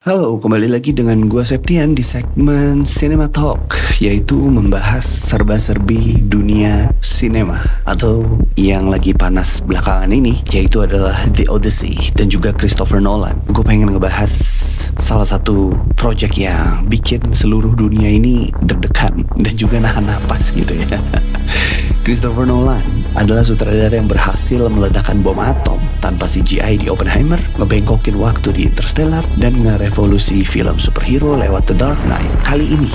Halo, kembali lagi dengan gua Septian di segmen Cinema Talk, yaitu membahas serba-serbi dunia sinema atau yang lagi panas belakangan ini, yaitu adalah The Odyssey dan juga Christopher Nolan. Gue pengen ngebahas salah satu project yang bikin seluruh dunia ini deg-degan dan juga nahan napas gitu ya. Christopher Nolan adalah sutradara yang berhasil meledakkan bom atom tanpa CGI di Oppenheimer, ngebengkokin waktu di Interstellar, dan ngerevolusi film superhero lewat The Dark Knight. Kali ini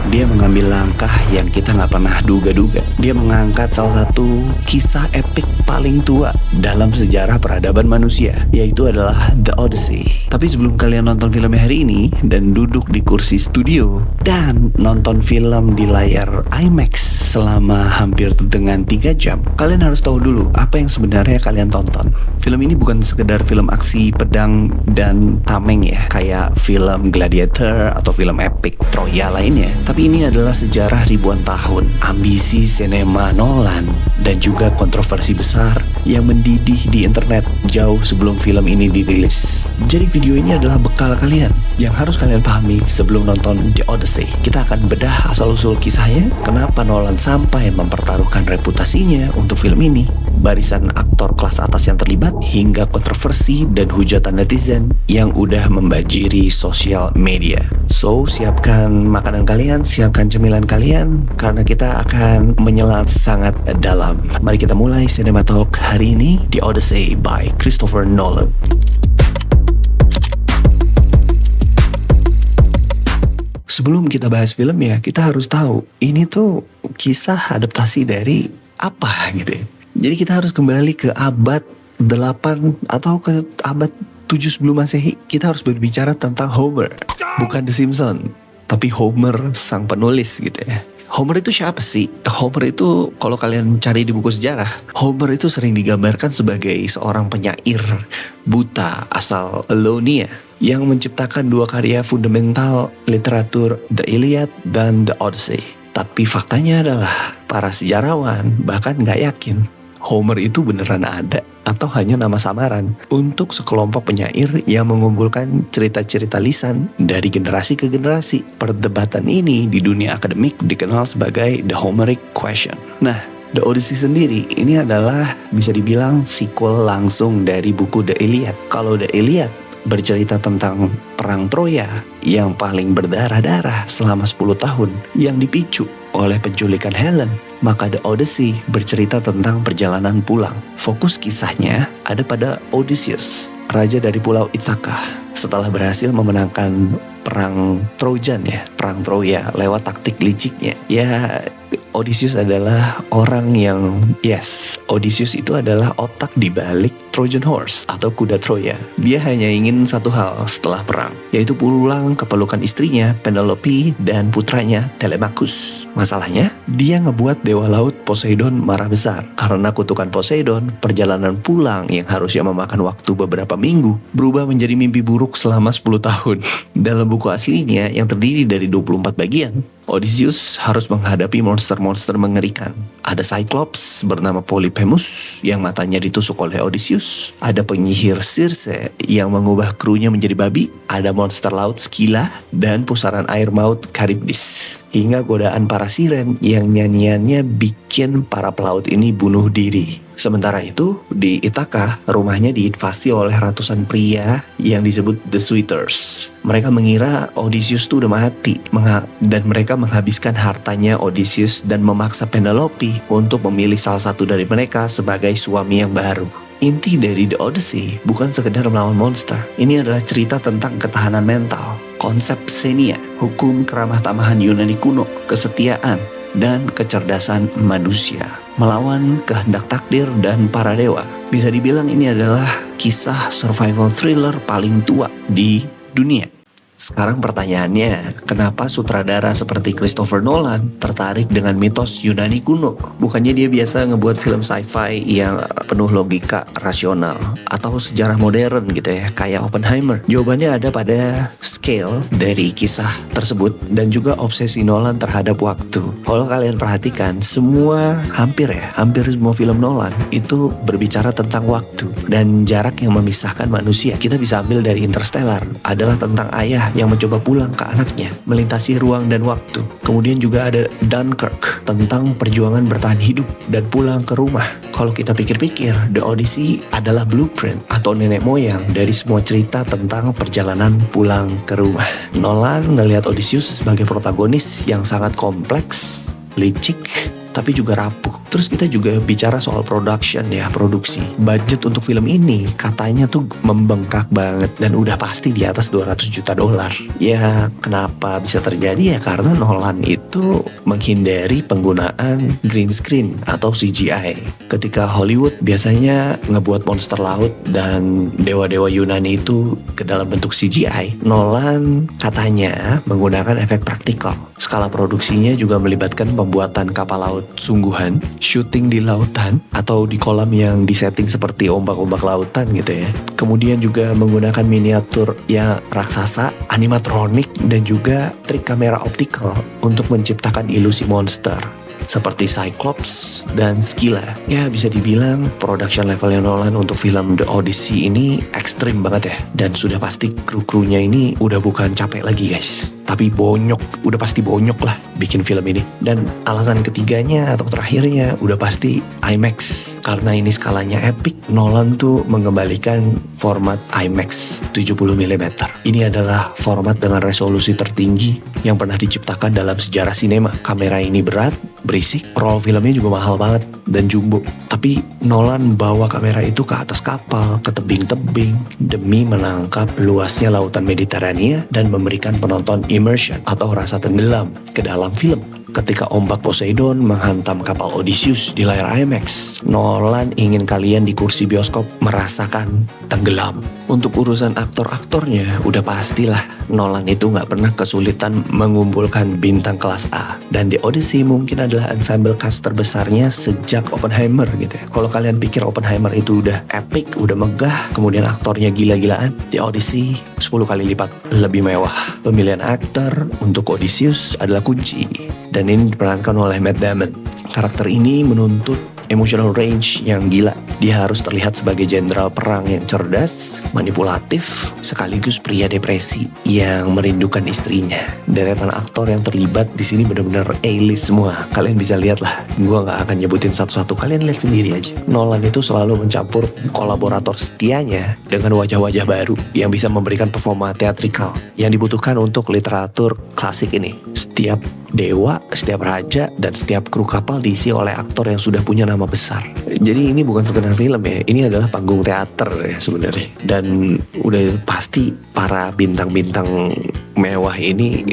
dia mengambil langkah yang kita nggak pernah duga-duga. Dia mengangkat salah satu kisah epik paling tua dalam sejarah peradaban manusia, yaitu adalah The Odyssey. Tapi sebelum kalian nonton filmnya hari ini dan duduk di kursi studio dan nonton film di layar IMAX selama hampir dengan 3 jam, kalian harus tahu dulu apa yang sebenarnya kalian tonton. Film ini bukan sekedar film aksi pedang dan tameng ya, kayak film Gladiator atau film epic Troya lainnya. Tapi ini adalah sejarah ribuan tahun, ambisi sinema Nolan, dan juga kontroversi besar yang mendidih di internet jauh sebelum film ini dirilis. Jadi video ini adalah bekal kalian yang harus kalian pahami sebelum nonton The Odyssey. Kita akan bedah asal-usul kisahnya, kenapa Nolan sampai mempertaruhkan reputasinya untuk film ini, barisan aktor kelas atas yang terlibat, hingga kontroversi dan hujatan netizen yang udah membanjiri sosial media. So, siapkan makanan kalian, siapkan cemilan kalian, karena kita akan menyelam sangat dalam. Mari kita mulai Cinema Talk hari ini, The Odyssey by Christopher Nolan. Sebelum kita bahas film ya, kita harus tahu ini tuh kisah adaptasi dari apa gitu ya. Jadi kita harus kembali ke abad 8 atau ke abad 7 sebelum Masehi. Kita harus berbicara tentang Homer, bukan The Simpsons, tapi Homer sang penulis gitu ya. Homer itu siapa sih? Homer itu kalau kalian cari di buku sejarah, Homer itu sering digambarkan sebagai seorang penyair buta asal Elonia yang menciptakan 2 karya fundamental literatur, The Iliad dan The Odyssey. Tapi faktanya adalah para sejarawan bahkan gak yakin Homer itu beneran ada atau hanya nama samaran untuk sekelompok penyair yang mengumpulkan cerita-cerita lisan dari generasi ke generasi. Perdebatan ini di dunia akademik dikenal sebagai The Homeric Question. Nah, The Odyssey sendiri ini adalah bisa dibilang sequel langsung dari buku The Iliad. Kalau The Iliad bercerita tentang perang Troya yang paling berdarah-darah selama 10 tahun yang dipicu oleh penculikan Helen, maka The Odyssey bercerita tentang perjalanan pulang. Fokus kisahnya ada pada Odysseus, raja dari pulau Ithaka. Setelah berhasil memenangkan perang Trojan ya, perang Troya lewat taktik liciknya. Ya, Odysseus adalah orang yang, Odysseus itu adalah otak di balik Trojan Horse atau kuda Troya. Dia hanya ingin satu hal setelah perang, yaitu pulang ke pelukan istrinya Penelope dan putranya Telemachus. Masalahnya, dia ngebuat dewa laut Poseidon marah besar. Karena kutukan Poseidon, perjalanan pulang yang harusnya memakan waktu beberapa minggu berubah menjadi mimpi buruk selama 10 tahun. Dalam buku aslinya yang terdiri dari 24 bagian, Odysseus harus menghadapi monster-monster mengerikan. Ada Cyclops bernama Polyphemus yang matanya ditusuk oleh Odysseus. Ada penyihir Circe yang mengubah krunya menjadi babi. Ada monster laut Scylla dan pusaran air maut Charybdis. Hingga godaan para siren yang nyanyiannya bikin para pelaut ini bunuh diri. Sementara itu, di Ithaka, rumahnya diinvasi oleh ratusan pria yang disebut The Suitors. Mereka mengira Odysseus itu udah mati, dan mereka menghabiskan hartanya Odysseus dan memaksa Penelope untuk memilih salah satu dari mereka sebagai suami yang baru. Inti dari The Odyssey bukan sekedar melawan monster. Ini adalah cerita tentang ketahanan mental, konsep xenia, hukum keramah tamahan Yunani kuno, kesetiaan, dan kecerdasan manusia melawan kehendak takdir dan para dewa. Bisa dibilang ini adalah kisah survival thriller paling tua di dunia. Sekarang pertanyaannya, kenapa sutradara seperti Christopher Nolan tertarik dengan mitos Yunani kuno? Bukannya dia biasa ngebuat film sci-fi yang penuh logika rasional atau sejarah modern gitu ya, kayak Oppenheimer? Jawabannya ada pada scale dari kisah tersebut dan juga obsesi Nolan terhadap waktu. Kalau kalian perhatikan, hampir semua film Nolan itu berbicara tentang waktu dan jarak yang memisahkan manusia. Kita bisa ambil dari Interstellar, adalah tentang ayah yang mencoba pulang ke anaknya, melintasi ruang dan waktu. Kemudian juga ada Dunkirk, tentang perjuangan bertahan hidup dan pulang ke rumah. Kalau kita pikir-pikir, The Odyssey adalah blueprint atau nenek moyang dari semua cerita tentang perjalanan pulang ke rumah. Nolan ngelihat Odysseus sebagai protagonis yang sangat kompleks, licik, tapi juga rapuh. Terus kita juga bicara soal produksi. Budget untuk film ini katanya tuh membengkak banget dan udah pasti di atas 200 juta dolar. Ya, kenapa bisa terjadi ya? Karena Nolan itu menghindari penggunaan green screen atau CGI. Ketika Hollywood biasanya ngebuat monster laut dan dewa-dewa Yunani itu ke dalam bentuk CGI, Nolan katanya menggunakan efek praktikal. Skala produksinya juga melibatkan pembuatan kapal laut sungguhan, syuting di lautan atau di kolam yang disetting seperti ombak-ombak lautan gitu ya. Kemudian juga menggunakan miniatur yang raksasa, animatronik, dan juga trik kamera optikal untuk menciptakan ilusi monster seperti Cyclops dan Scylla. Ya, bisa dibilang production levelnya Nolan untuk film The Odyssey ini ekstrim banget ya. Dan sudah pasti kru-krunya ini udah bukan capek lagi guys, tapi bonyok, udah pasti bonyok lah bikin film ini. Dan alasan ketiganya atau terakhirnya udah pasti IMAX. Karena ini skalanya epic, Nolan tuh mengembalikan format IMAX 70mm. Ini adalah format dengan resolusi tertinggi yang pernah diciptakan dalam sejarah sinema. Kamera ini berat, berisik, roll filmnya juga mahal banget dan jumbo. Tapi Nolan bawa kamera itu ke atas kapal, ke tebing-tebing demi menangkap luasnya lautan Mediterania dan memberikan penonton immersion atau rasa tenggelam ke dalam film. Ketika ombak Poseidon menghantam kapal Odysseus di layar IMAX, Nolan ingin kalian di kursi bioskop merasakan tenggelam. Untuk urusan aktor-aktornya, udah pastilah Nolan itu gak pernah kesulitan mengumpulkan bintang kelas A. Dan The Odyssey mungkin adalah ensemble cast terbesarnya sejak Oppenheimer gitu ya. Kalau kalian pikir Oppenheimer itu udah epic, udah megah, kemudian aktornya gila-gilaan, The Odyssey 10 kali lipat lebih mewah. Pemilihan aktor untuk Odysseus adalah kunci, dan ini diperankan oleh Matt Damon. Karakter ini menuntut emotional range yang gila. Dia harus terlihat sebagai jenderal perang yang cerdas, manipulatif, sekaligus pria depresi yang merindukan istrinya. Deretan aktor yang terlibat di sini benar-benar A-list semua. Kalian bisa lihat lah. Gua nggak akan nyebutin satu-satu. Kalian lihat sendiri aja. Nolan itu selalu mencampur kolaborator setianya dengan wajah-wajah baru yang bisa memberikan performa teatrikal yang dibutuhkan untuk literatur klasik ini. Setiap dewa, setiap raja, dan setiap kru kapal diisi oleh aktor yang sudah punya nama besar. Jadi ini bukan sekedar film ya, ini adalah panggung teater ya sebenarnya. Dan udah pasti para bintang-bintang mewah ini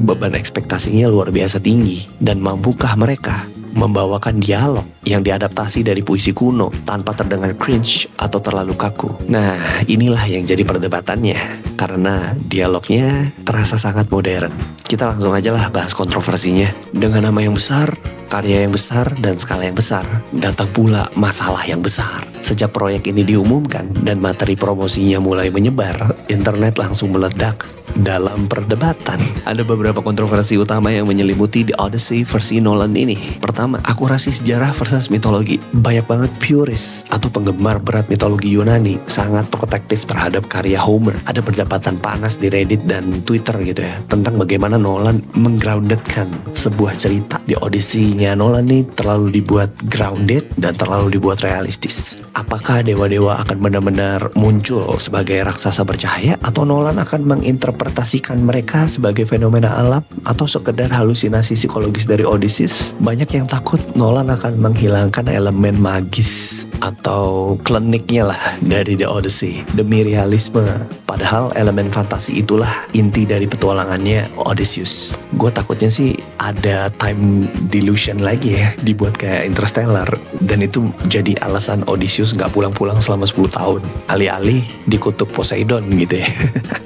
beban ekspektasinya luar biasa tinggi. Dan mampukah mereka membawakan dialog yang diadaptasi dari puisi kuno tanpa terdengar cringe atau terlalu kaku? Nah, inilah yang jadi perdebatannya, karena dialognya terasa sangat modern. Kita langsung aja lah bahas kontroversinya. Dengan nama yang besar, karya yang besar, dan skala yang besar, datang pula masalah yang besar. Sejak proyek ini diumumkan dan materi promosinya mulai menyebar, internet langsung meledak dalam perdebatan. Ada beberapa kontroversi utama yang menyelimuti The Odyssey versi Nolan ini. Pertama, akurasi sejarah versus mitologi. Banyak banget purist atau penggemar berat mitologi Yunani sangat protektif terhadap karya Homer. Ada perdebatan panas di Reddit dan Twitter gitu ya, tentang bagaimana Nolan menggroundedkan sebuah cerita. The Odyssey-nya Nolan nih terlalu dibuat grounded dan terlalu dibuat realistis. Apakah dewa-dewa akan benar-benar muncul sebagai raksasa bercahaya, atau Nolan akan menginterpretasikan mereka sebagai fenomena alam atau sekedar halusinasi psikologis dari Odysseus? Banyak yang takut Nolan akan menghilangkan elemen magis atau kliniknya lah dari The Odyssey demi realisme. Padahal elemen fantasi itulah inti dari petualangannya Odysseus. Gue takutnya sih ada time delusion lagi ya, dibuat kayak Interstellar, dan itu jadi alasan Odysseus gak pulang-pulang selama 10 tahun. Alih-alih dikutuk Poseidon gitu ya.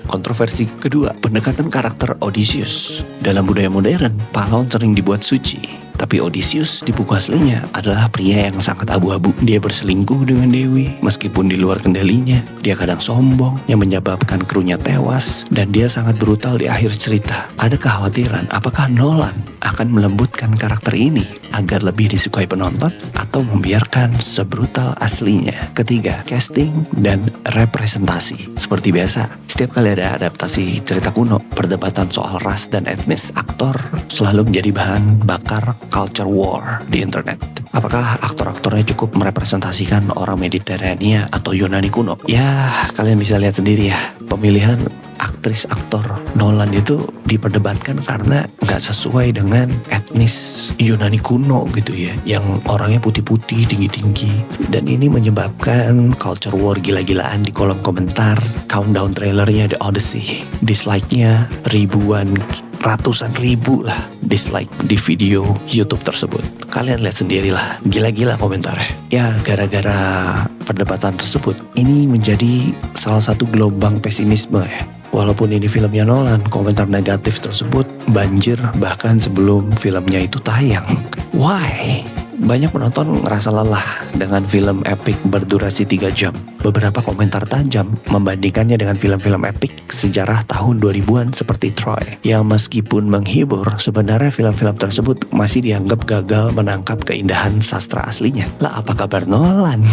Kontroversi kedua, pendekatan karakter Odysseus. Dalam budaya modern, pahlawan sering dibuat suci. Tapi Odysseus di buku aslinya adalah pria yang sangat abu-abu. Dia berselingkuh dengan Dewi meskipun di luar kendalinya. Dia kadang sombong yang menyebabkan krunya tewas, dan dia sangat brutal di akhir cerita. Ada kekhawatiran apakah Nolan akan melembutkan karakter ini agar lebih disukai penonton atau membiarkan sebrutal aslinya. Ketiga, casting dan representasi. Seperti biasa, setiap kali ada adaptasi cerita kuno, perdebatan soal ras dan etnis aktor selalu menjadi bahan bakar culture war di internet. Apakah aktor-aktornya cukup merepresentasikan orang Mediterania atau Yunani kuno? Ya, kalian bisa lihat sendiri ya. Pemilihan aktris aktor Nolan itu diperdebatkan karena nggak sesuai dengan etnis Yunani kuno gitu ya, yang orangnya putih-putih, tinggi-tinggi. Dan ini menyebabkan culture war gila-gilaan di kolom komentar countdown trailernya The Odyssey. Dislike-nya ribuan, ratusan ribu lah dislike di video YouTube tersebut. Kalian lihat sendirilah, gila-gila komentarnya. Ya, gara-gara perdebatan tersebut, ini menjadi salah satu gelombang pesimisme ya. Walaupun ini filmnya Nolan, komentar negatif tersebut banjir bahkan sebelum filmnya itu tayang. Why? Banyak penonton ngerasa lelah dengan film epik berdurasi 3 jam. Beberapa komentar tajam membandingkannya dengan film-film epik sejarah tahun 2000-an seperti Troy, yang meskipun menghibur, sebenarnya film-film tersebut masih dianggap gagal menangkap keindahan sastra aslinya. Lah, apa kabar Nolan?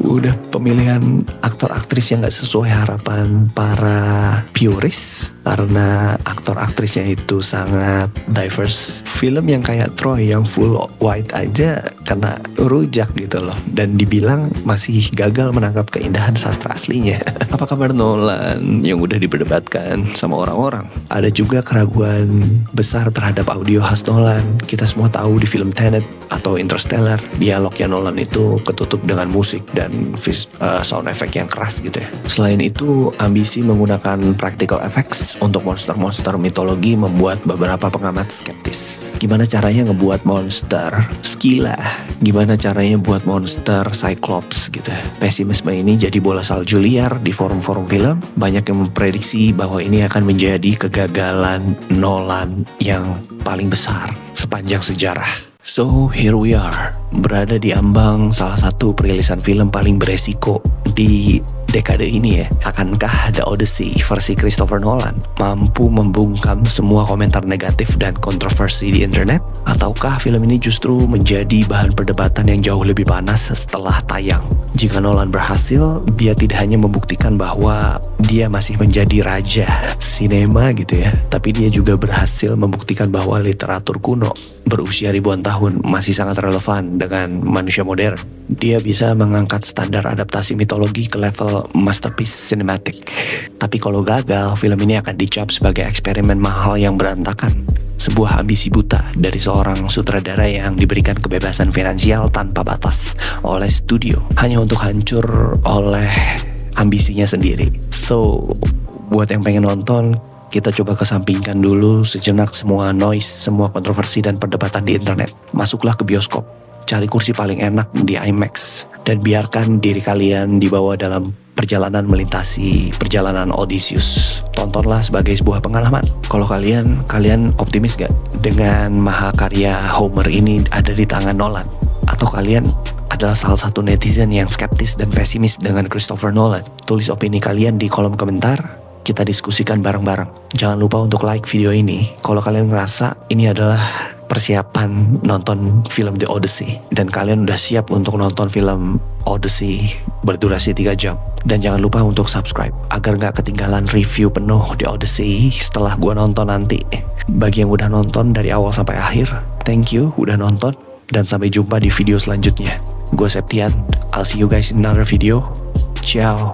Udah pemilihan aktor-aktris yang gak sesuai harapan para purist karena aktor-aktrisnya itu sangat diverse. Film yang kayak Troy yang full white aja kena rujak gitu loh, dan dibilang masih gagal menangkap keindahan sastra aslinya. Apa kabar Nolan yang udah diperdebatkan sama orang-orang? Ada juga keraguan besar terhadap audio khas Nolan. Kita semua tahu di film Tenet atau Interstellar, dialognya Nolan itu ketutup dengan musik dan sound effect yang keras gitu ya. Selain itu, ambisi menggunakan practical effects untuk monster-monster mitologi membuat beberapa pengamat skeptis. Gimana caranya ngebuat monster Scylla? Gimana caranya buat monster Cyclops gitu ya? Pesimisme ini jadi bola salju liar di forum-forum film. Banyak yang memprediksi bahwa ini akan menjadi kegagalan Nolan yang paling besar sepanjang sejarah. So here we are, berada di ambang salah satu perilisan film paling beresiko di dekade ini ya. Akankah The Odyssey versi Christopher Nolan mampu membungkam semua komentar negatif dan kontroversi di internet? Ataukah film ini justru menjadi bahan perdebatan yang jauh lebih panas setelah tayang? Jika Nolan berhasil, dia tidak hanya membuktikan bahwa dia masih menjadi raja sinema gitu ya, tapi dia juga berhasil membuktikan bahwa literatur kuno berusia ribuan tahun masih sangat relevan dengan manusia modern. Dia bisa mengangkat standar adaptasi mitologi ke level masterpiece cinematic. Tapi kalau gagal, film ini akan dicap sebagai eksperimen mahal yang berantakan. Sebuah ambisi buta dari seorang sutradara yang diberikan kebebasan finansial tanpa batas oleh studio, hanya untuk hancur oleh ambisinya sendiri. So, buat yang pengen nonton, kita coba kesampingkan dulu sejenak semua noise, semua kontroversi dan perdebatan di internet. Masuklah ke bioskop, cari kursi paling enak di IMAX, dan biarkan diri kalian dibawa dalam perjalanan melintasi perjalanan Odysseus. Tontonlah sebagai sebuah pengalaman. Kalau kalian optimis gak dengan mahakarya Homer ini ada di tangan Nolan? Atau kalian adalah salah satu netizen yang skeptis dan pesimis dengan Christopher Nolan? Tulis opini kalian di kolom komentar. Kita diskusikan bareng-bareng. Jangan lupa untuk like video ini kalau kalian ngerasa ini adalah persiapan nonton film The Odyssey dan kalian udah siap untuk nonton film Odyssey berdurasi 3 jam. Dan jangan lupa untuk subscribe agar gak ketinggalan review penuh The Odyssey setelah gua nonton nanti. Bagi yang udah nonton dari awal sampai akhir, thank you udah nonton, dan sampai jumpa di video selanjutnya. Gue Septian, I'll see you guys in another video. Ciao.